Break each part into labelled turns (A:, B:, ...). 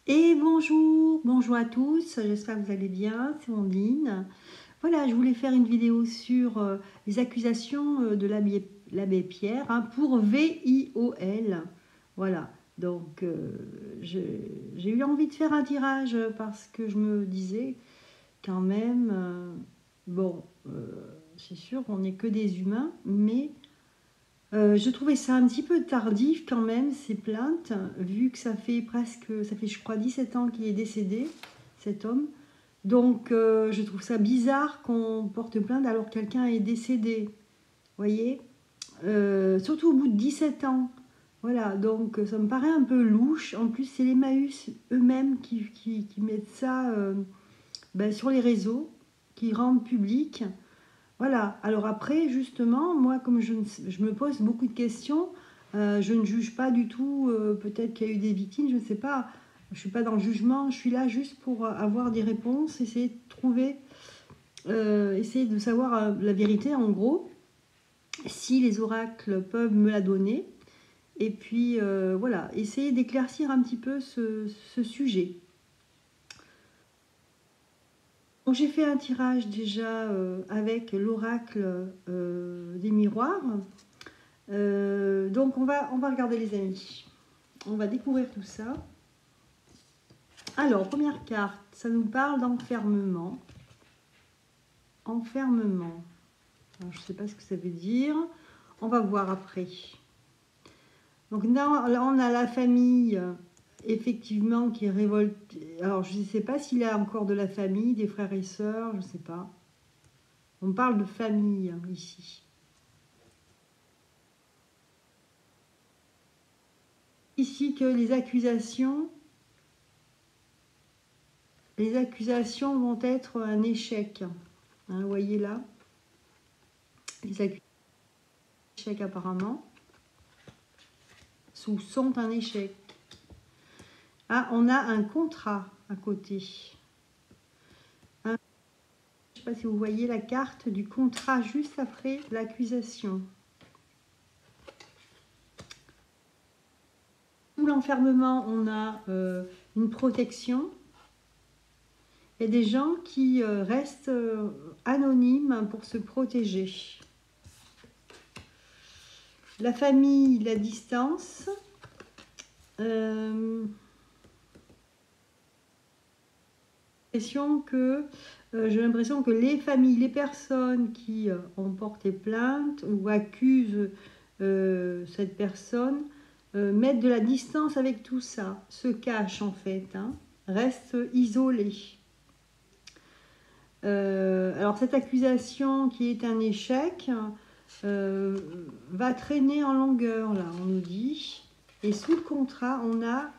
A: Et bonjour, bonjour à tous, j'espère que vous allez bien, c'est Ondine. Voilà, je voulais faire une vidéo sur les accusations de l'abbé Pierre pour VIOL. Voilà, donc j'ai eu envie de faire un tirage parce que je me disais quand même, bon, c'est sûr qu'on n'est que des humains, mais je trouvais ça un petit peu tardif quand même, ces plaintes, vu que ça fait je crois 17 ans qu'il est décédé, cet homme. Donc je trouve ça bizarre qu'on porte plainte alors que quelqu'un est décédé, vous voyez. Surtout au bout de 17 ans. Voilà, donc ça me paraît un peu louche. En plus, c'est les Emmaüs eux-mêmes qui mettent ça sur les réseaux, qui rendent public. Voilà, alors après, justement, moi, comme je me pose beaucoup de questions, je ne juge pas du tout, peut-être qu'il y a eu des victimes, je ne sais pas, je ne suis pas dans le jugement, je suis là juste pour avoir des réponses, essayer de trouver, essayer de savoir la vérité, en gros, si les oracles peuvent me la donner, et puis voilà, essayer d'éclaircir un petit peu ce sujet. Donc j'ai fait un tirage déjà avec l'oracle des miroirs. Donc on va regarder les amis. On va découvrir tout ça. Alors, première carte, ça nous parle d'enfermement. Enfermement. Alors, je ne sais pas ce que ça veut dire. On va voir après. Donc là, on a la famille, effectivement, qui est révoltée. Alors, je ne sais pas s'il a encore de la famille, des frères et sœurs, je ne sais pas. On parle de famille ici. Ici que les accusations vont être un échec. Hein, vous voyez là, les échecs apparemment sont un échec. Ah, on a un contrat à côté. Je ne sais pas si vous voyez la carte du contrat juste après l'accusation. Sous l'enfermement, on a une protection. Il y a des gens qui restent anonymes pour se protéger. La famille, la distance. J'ai l'impression que les familles, les personnes qui ont porté plainte ou accusent cette personne mettent de la distance avec tout ça, se cachent en fait, restent isolés. Alors cette accusation qui est un échec va traîner en longueur, là on nous dit, et sous le contrat on a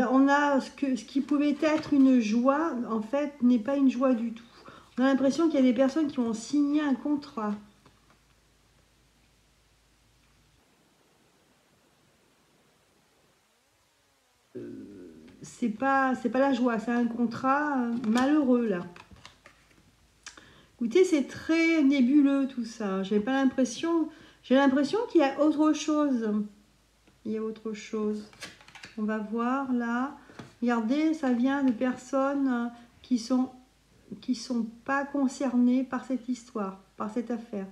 A: on a ce qui pouvait être une joie, en fait, n'est pas une joie du tout. On a l'impression qu'il y a des personnes qui ont signé un contrat. C'est pas la joie, c'est un contrat malheureux là. Écoutez, c'est très nébuleux tout ça. J'ai l'impression qu'il y a autre chose. Il y a autre chose. On va voir là. Regardez, ça vient de personnes qui sont pas concernées par cette histoire, par cette affaire.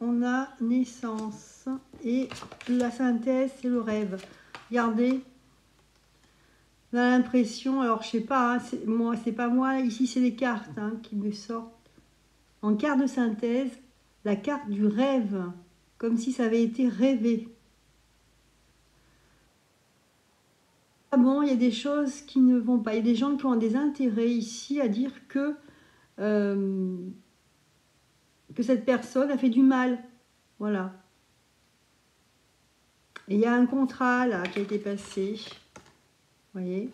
A: On a naissance et la synthèse, c'est le rêve. Regardez, on a l'impression, alors je sais pas, c'est pas moi, ici c'est les cartes qui me sortent. En carte de synthèse, la carte du rêve, comme si ça avait été rêvé. Ah bon, il y a des choses qui ne vont pas. Il y a des gens qui ont des intérêts ici à dire que cette personne a fait du mal. Voilà. Et il y a un contrat là qui a été passé. Vous voyez.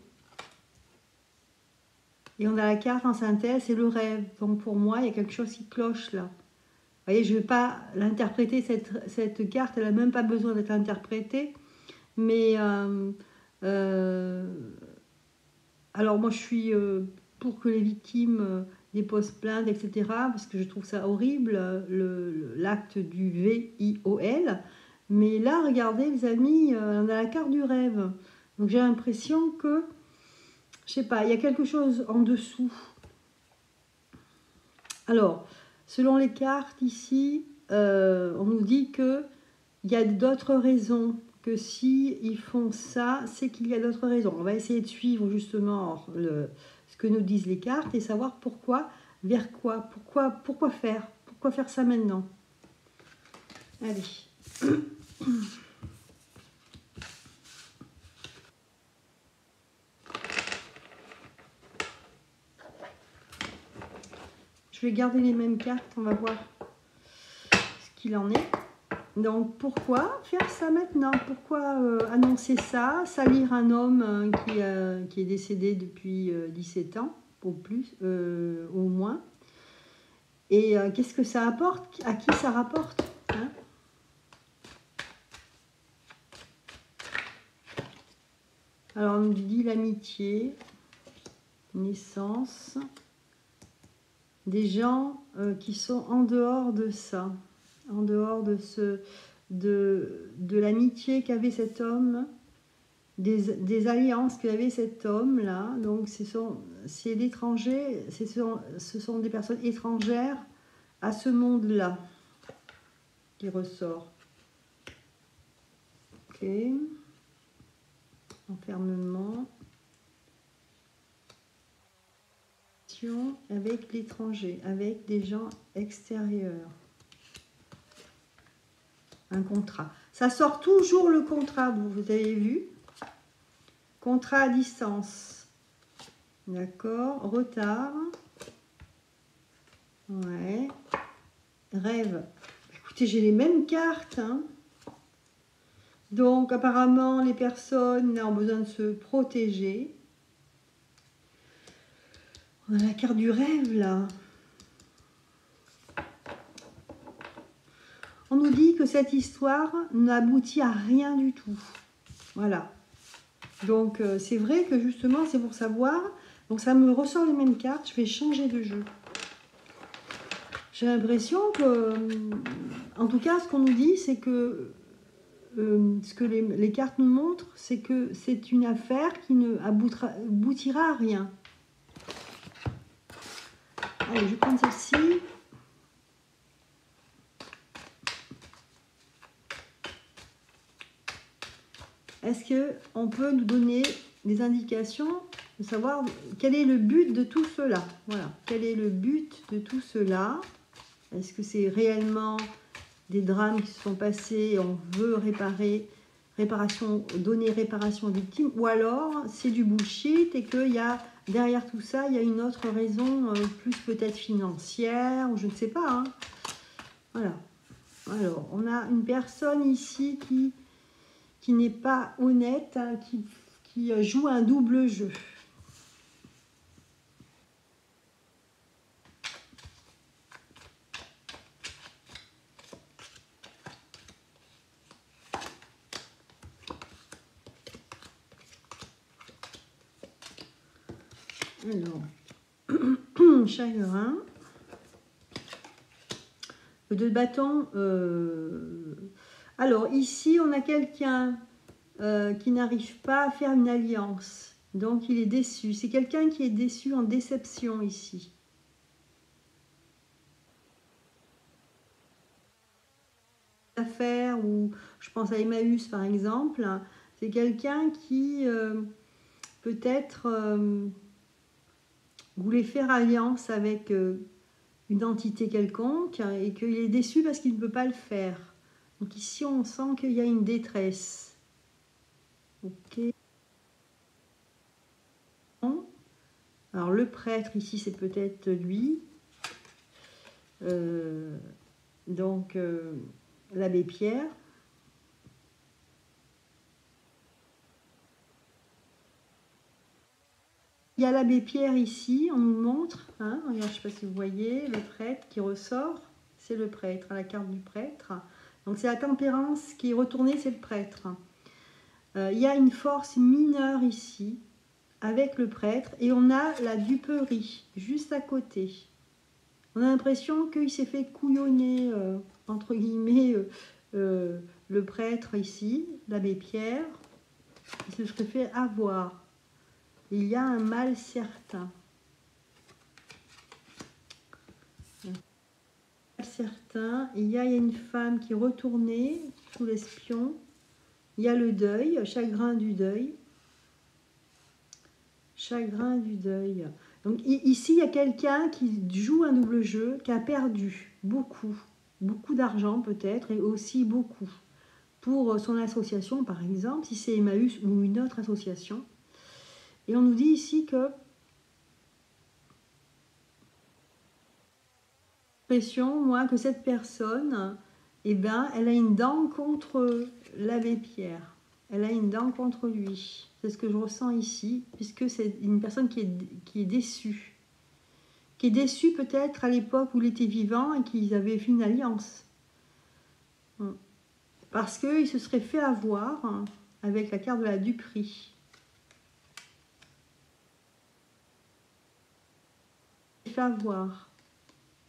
A: Et on a la carte en synthèse, c'est le rêve. Donc pour moi, il y a quelque chose qui cloche là. Vous voyez, je ne vais pas l'interpréter, cette carte, elle n'a même pas besoin d'être interprétée. Mais alors moi, je suis pour que les victimes déposent plainte, etc. Parce que je trouve ça horrible, l'acte du V-I-O-L. Mais là, regardez les amis, on a la carte du rêve. Donc j'ai l'impression que, je sais pas, il y a quelque chose en dessous. Alors, selon les cartes ici, on nous dit qu'il y a d'autres raisons, que si ils font ça, c'est qu'il y a d'autres raisons. On va essayer de suivre justement ce que nous disent les cartes et savoir pourquoi, vers quoi, pourquoi faire ça maintenant. Allez. Je vais garder les mêmes cartes, on va voir ce qu'il en est. Donc pourquoi faire ça maintenant? Pourquoi annoncer ça? Salir un homme qui est décédé depuis 17 ans, au plus, au moins. Et qu'est-ce que ça apporte? À qui ça rapporte, hein? Alors on nous dit l'amitié, naissance, des gens qui sont en dehors de ça, en dehors de l'amitié qu'avait cet homme, des alliances qu'avait cet homme là. Donc c'est l'étranger, ce sont des personnes étrangères à ce monde là qui ressort. Ok, enfermement avec l'étranger, avec des gens extérieurs. Un contrat. Ça sort toujours le contrat, vous avez vu? Contrat à distance. D'accord. Retard. Ouais. Rêve. Écoutez, j'ai les mêmes cartes, hein. Donc, apparemment, les personnes ont besoin de se protéger. On a la carte du rêve, là. On nous dit que cette histoire n'aboutit à rien du tout. Voilà. Donc, c'est vrai que justement, c'est pour savoir. Donc, ça me ressort les mêmes cartes. Je vais changer de jeu. J'ai l'impression que, en tout cas, ce qu'on nous dit, c'est que ce que les cartes nous montrent, c'est que c'est une affaire qui ne aboutira à rien. Allez, je vais prendre celle-ci. Est-ce qu'on peut nous donner des indications de savoir quel est le but de tout cela? Voilà, quel est le but de tout cela? Est-ce que c'est réellement des drames qui se sont passés et on veut donner réparation aux victimes? Ou alors c'est du bullshit et qu'il y a derrière tout ça, il y a une autre raison, plus peut-être financière, ou je ne sais pas, hein. Voilà. Alors, on a une personne ici qui n'est pas honnête, hein, qui joue un double jeu. Alors, chagrin. Le 2 de bâton. Alors, ici, on a quelqu'un qui n'arrive pas à faire une alliance. Donc, il est déçu. C'est quelqu'un qui est déçu, en déception ici. Affaire, ou je pense à Emmaüs par exemple. C'est quelqu'un qui peut-être voulait faire alliance avec une entité quelconque et qu'il est déçu parce qu'il ne peut pas le faire. Donc ici, on sent qu'il y a une détresse. Ok. Alors le prêtre ici, c'est peut-être lui. Donc l'abbé Pierre. Il y a l'abbé Pierre ici, on nous montre, hein, regarde, je ne sais pas si vous voyez, le prêtre qui ressort, c'est le prêtre, la carte du prêtre. Donc c'est la tempérance qui est retournée, c'est le prêtre. Il y a une force mineure ici, avec le prêtre, et on a la duperie, juste à côté. On a l'impression qu'il s'est fait couillonner, entre guillemets, le prêtre ici, l'abbé Pierre, il se serait fait avoir. Il y a un mal certain. Certain. Il y a une femme qui est retournée sous l'espion. Il y a le deuil, chagrin du deuil. Chagrin du deuil. Donc ici, il y a quelqu'un qui joue un double jeu, qui a perdu beaucoup, beaucoup d'argent peut-être, et aussi beaucoup pour son association, par exemple, si c'est Emmaüs ou une autre association. Et on nous dit ici que moi, que cette personne, eh ben, elle a une dent contre l'abbé Pierre. Elle a une dent contre lui. C'est ce que je ressens ici, puisque c'est une personne qui est déçue. Qui est déçue peut-être à l'époque où il était vivant et qu'ils avaient fait une alliance. Parce qu'il se serait fait avoir avec la carte de la duperie. Il s'est fait avoir.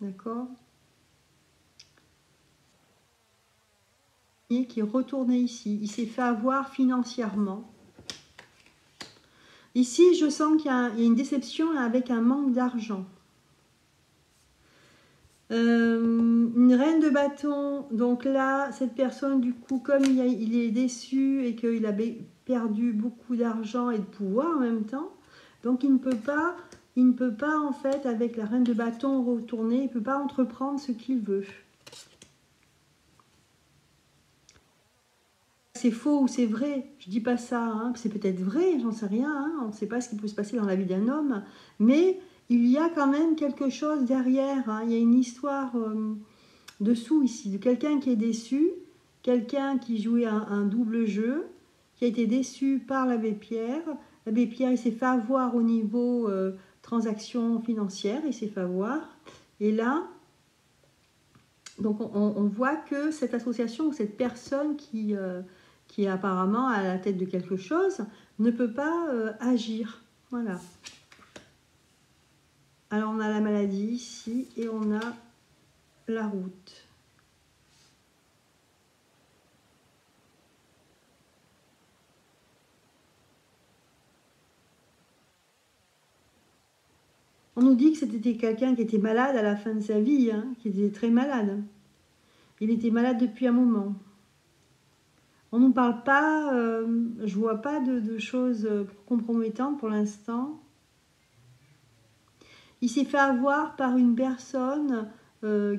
A: D'accord? Qui est retourné ici. Il s'est fait avoir financièrement. Ici, je sens qu'il y a une déception avec un manque d'argent. Une reine de bâton. Donc là, cette personne, du coup, comme il est déçu et qu'il a perdu beaucoup d'argent et de pouvoir en même temps, donc il ne peut pas en fait, avec la reine de bâton retourner, il ne peut pas entreprendre ce qu'il veut. C'est faux ou c'est vrai, je dis pas ça, hein. C'est peut-être vrai, j'en sais rien, hein. On ne sait pas ce qui peut se passer dans la vie d'un homme, mais il y a quand même quelque chose derrière, hein. Il y a une histoire dessous ici, de quelqu'un qui est déçu, quelqu'un qui jouait un double jeu, qui a été déçu par l'abbé Pierre. L'abbé Pierre, il s'est fait avoir au niveau transactions financières, il s'est fait avoir, et là, donc on voit que cette association ou cette personne qui est apparemment à la tête de quelque chose, ne peut pas agir. Voilà. Alors on a la maladie ici et on a la route. On nous dit que c'était quelqu'un qui était malade à la fin de sa vie, hein, qui était très malade. Il était malade depuis un moment. On ne nous parle pas, je ne vois pas de choses compromettantes pour l'instant. Il s'est fait avoir par une personne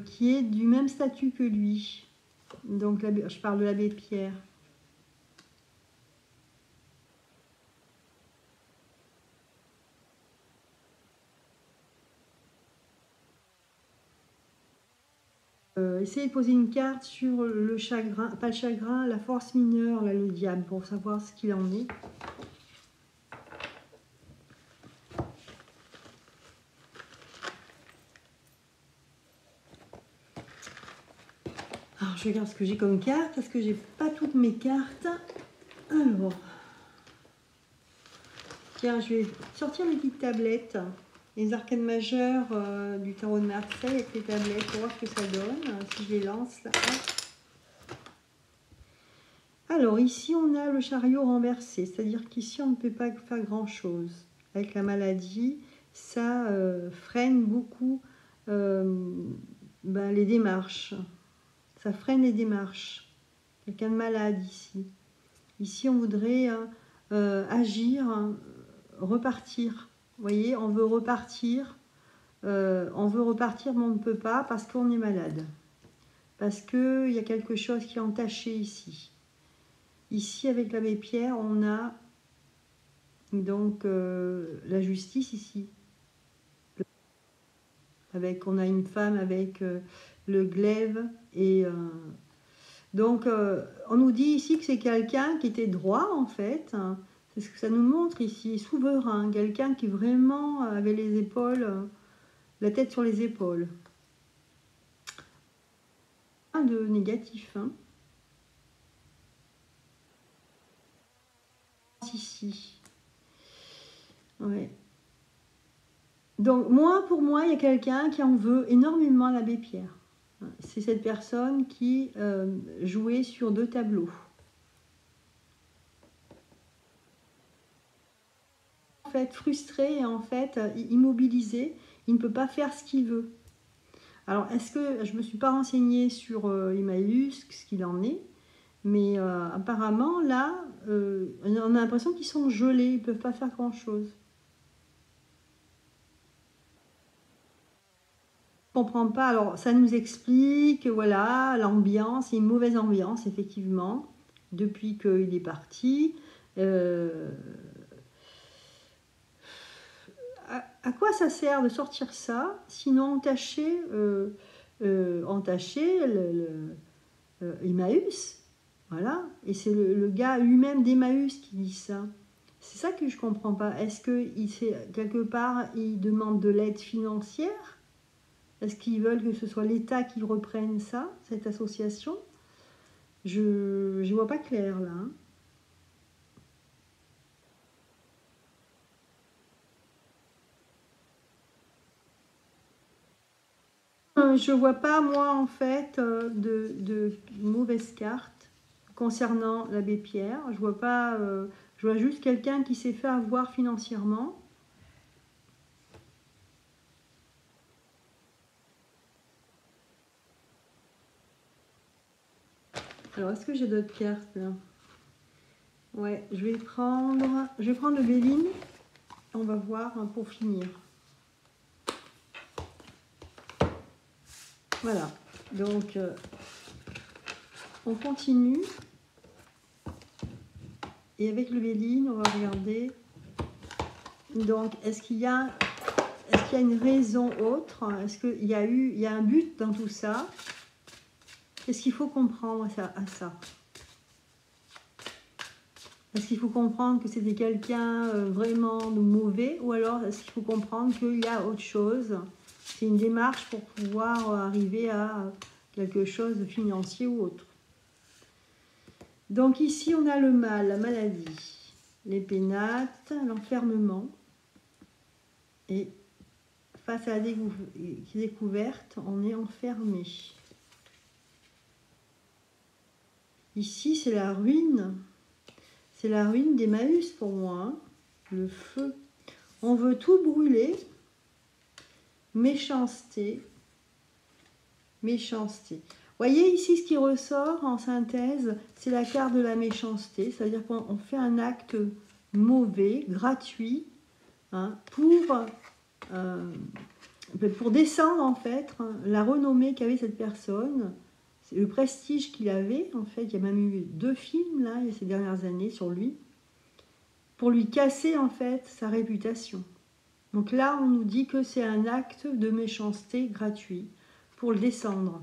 A: qui est du même statut que lui. Donc je parle de l'abbé Pierre. Essayez de poser une carte sur le chagrin, pas le chagrin, la force mineure, là, le diable, pour savoir ce qu'il en est. Alors, je regarde ce que j'ai comme carte, parce que j'ai pas toutes mes cartes. Alors, tiens, je vais sortir mes petites tablettes, les arcanes majeures du tarot de Marseille avec les tablettes pour voir ce que ça donne, si je les lance là. Alors, ici, on a le chariot renversé, c'est-à-dire qu'ici, on ne peut pas faire grand-chose. Avec la maladie, ça freine beaucoup les démarches. Ça freine les démarches. Quelqu'un de malade ici. Ici, on voudrait agir, repartir. Vous voyez, on veut repartir. Mais on ne peut pas parce qu'on est malade. Parce qu'il y a quelque chose qui est entaché ici. Ici, avec l'abbé Pierre, on a donc la justice ici. On a une femme avec le glaive et donc on nous dit ici que c'est quelqu'un qui était droit en fait, hein. C'est ce que ça nous montre ici, souverain, quelqu'un qui vraiment avait les épaules, la tête sur les épaules. Rien de négatif, hein. Ici. Ouais. Donc pour moi, il y a quelqu'un qui en veut énormément à l'abbé Pierre. C'est cette personne qui jouait sur 2 tableaux. En fait, frustré et en fait immobilisé, il ne peut pas faire ce qu'il veut. Alors, est-ce que je ne me suis pas renseignée sur Emmaüs, ce qu'il en est, mais apparemment, là, on a l'impression qu'ils sont gelés, ils ne peuvent pas faire grand-chose. On ne comprend pas, alors ça nous explique, voilà, l'ambiance, une mauvaise ambiance, effectivement, depuis qu'il est parti. À quoi ça sert de sortir ça, sinon entacher Emmaüs? Voilà, et c'est le gars lui-même d'Emmaüs qui dit ça. C'est ça que je ne comprends pas. Est-ce que quelque part, il demande de l'aide financière? Est-ce qu'ils veulent que ce soit l'État qui reprenne ça, cette association? Je ne vois pas clair là. Je vois pas, moi, en fait, de mauvaises cartes concernant l'abbé Pierre. Je vois pas, je vois juste quelqu'un qui s'est fait avoir financièrement. Alors, est-ce que j'ai d'autres cartes là? Ouais, je vais prendre le Béline. On va voir pour finir. Voilà, donc on continue. Et avec le Béline, on va regarder. Donc, est-ce qu'il y a une raison autre? Est-ce qu'il y a un but dans tout ça? Qu'est-ce qu'il faut comprendre à ça? Est-ce qu'il faut comprendre que c'était quelqu'un vraiment de mauvais? Ou alors est-ce qu'il faut comprendre qu'il y a autre chose? C'est une démarche pour pouvoir arriver à quelque chose de financier ou autre. Donc ici, on a le mal, la maladie, les pénates, l'enfermement. Et face à la découverte, on est enfermé. Ici, c'est la ruine. C'est la ruine d'Emmaüs pour moi. Hein. Le feu. On veut tout brûler. Méchanceté. Méchanceté. Voyez ici ce qui ressort en synthèse, c'est la carte de la méchanceté. C'est-à-dire qu'on fait un acte mauvais, gratuit, hein, pour descendre en fait la renommée qu'avait cette personne. Le prestige qu'il avait, en fait, il y a même eu 2 films là, il y a ces dernières années sur lui, pour lui casser en fait sa réputation. Donc là, on nous dit que c'est un acte de méchanceté gratuit pour le descendre.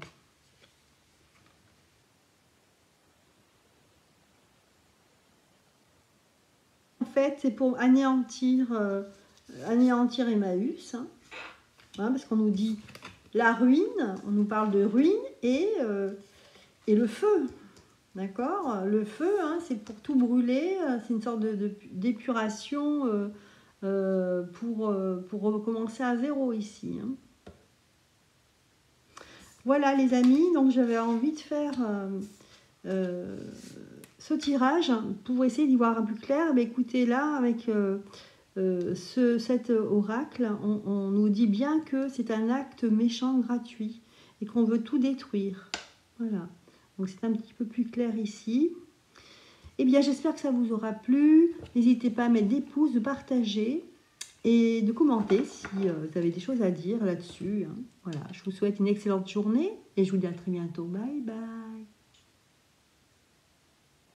A: En fait, c'est pour anéantir Emmaüs, hein, parce qu'on nous dit la ruine, on nous parle de ruine et le feu. D'accord? Le feu, hein, c'est pour tout brûler, c'est une sorte d'épuration pour recommencer à zéro ici. Hein. Voilà les amis, donc j'avais envie de faire ce tirage pour essayer d'y voir un peu plus clair. Mais écoutez, là, avec cet oracle, on nous dit bien que c'est un acte méchant gratuit et qu'on veut tout détruire. Voilà. Donc c'est un petit peu plus clair ici. Eh bien, j'espère que ça vous aura plu. N'hésitez pas à mettre des pouces, de partager et de commenter si vous avez des choses à dire là-dessus. Hein. Voilà, je vous souhaite une excellente journée et je vous dis à très bientôt. Bye bye.